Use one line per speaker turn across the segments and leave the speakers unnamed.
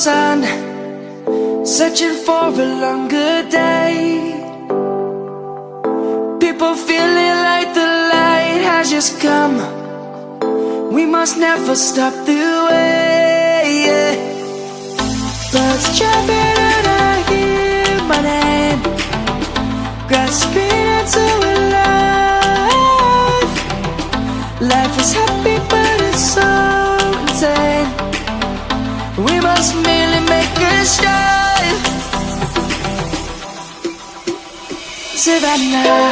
sun, searching for a longer day. People feeling like the light has just come. We must never stop the way, yeah. Birds jumping and I hear my name, grasping into a life. Life is happy but it's so insane. We must merely make a start. Savannah,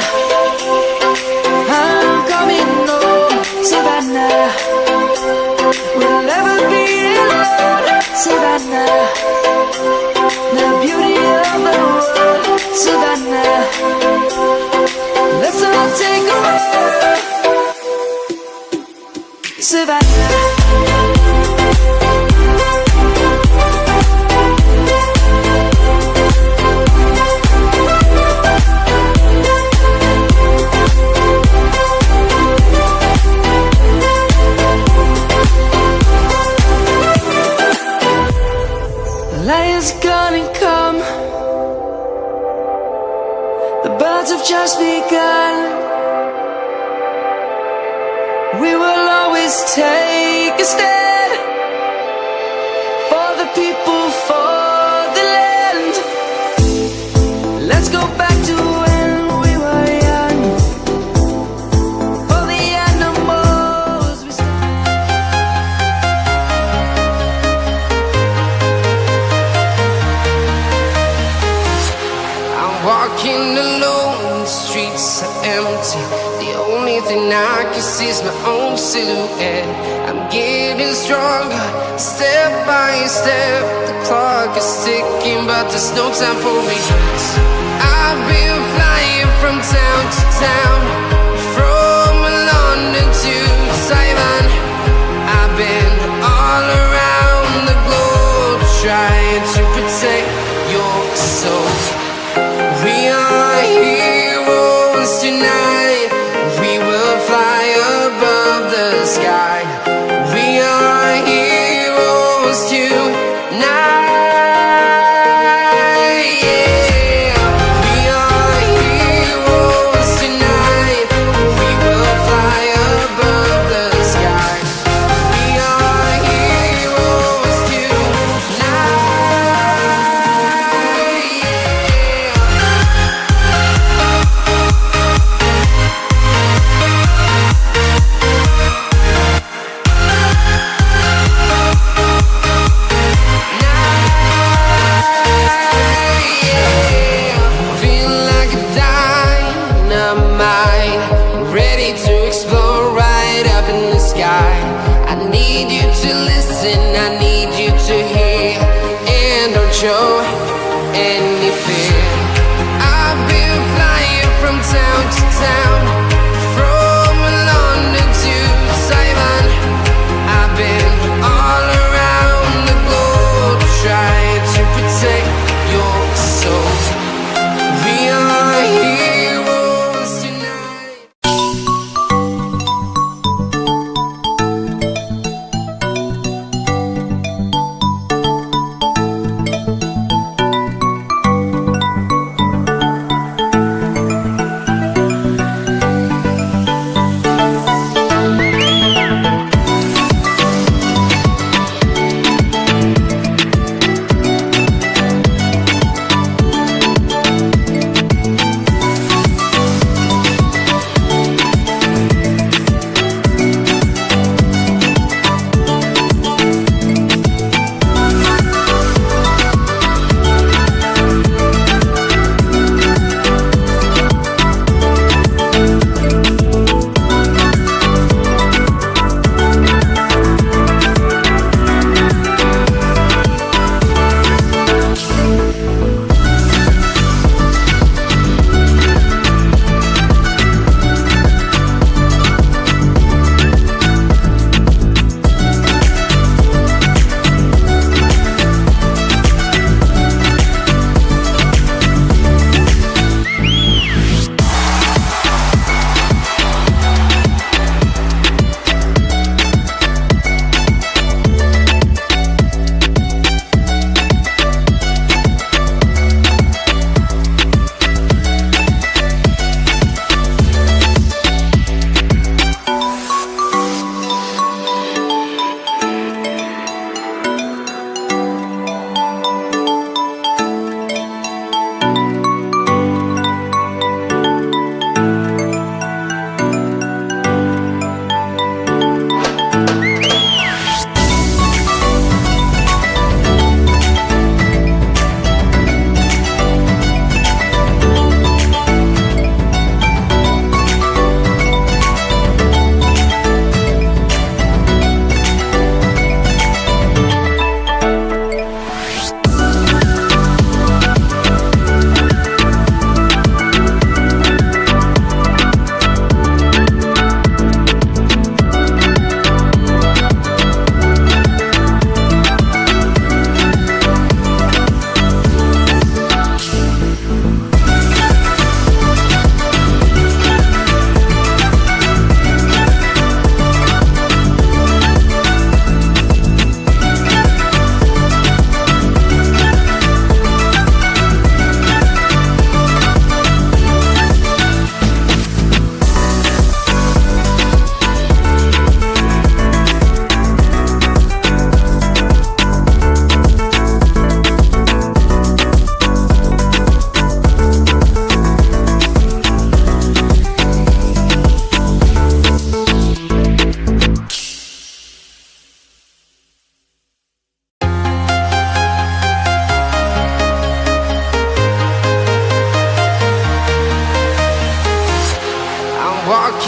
I'm coming home. Savannah, we'll never be alone. Savannah, the beauty of the world. Savannah, let's all take a walk. Savannah. Lion's gonna come. The birds have just begun. We will always take a stand for the people, for the land. Let's go back to when we were young. For the animals we stand.
I'm walking alone, the streets are empty. The only thing I can see is my own silhouette. I'm getting stronger, step by step. The clock is ticking, but there's no time for regrets. I've been flying from town to town, from London to Taiwan. I've been all around the globe, trying to protect your soul. We are heroes tonight. We will fly above the sky. We are heroes tonight. Yeah. We are heroes tonight. We will fly above the sky. We are heroes tonight. Yeah. Feel like a dynamite, ready to explode right up in the sky. I need you to listen, I need you to hear, and don't show any fear. I've been flying from town to town, from London to Taiwan. I've been all around the globe, trying to protect your soul. We are heroes tonight.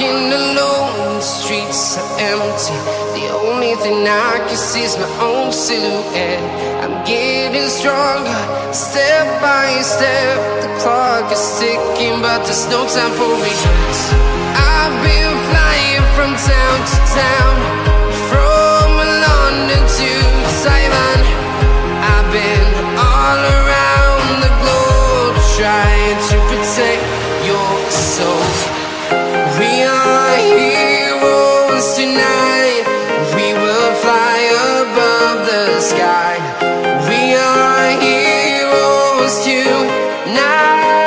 walking alone, the streets are empty. The only thing I can see is my own silhouette. I'm getting stronger, step by step. The clock is ticking, but there's no time for regrets. I've been flying from town to town, from London to Taiwan. I've been all around the globe, trying to protect your soul. We are heroes tonight. We will fly above the sky. We are heroes tonight.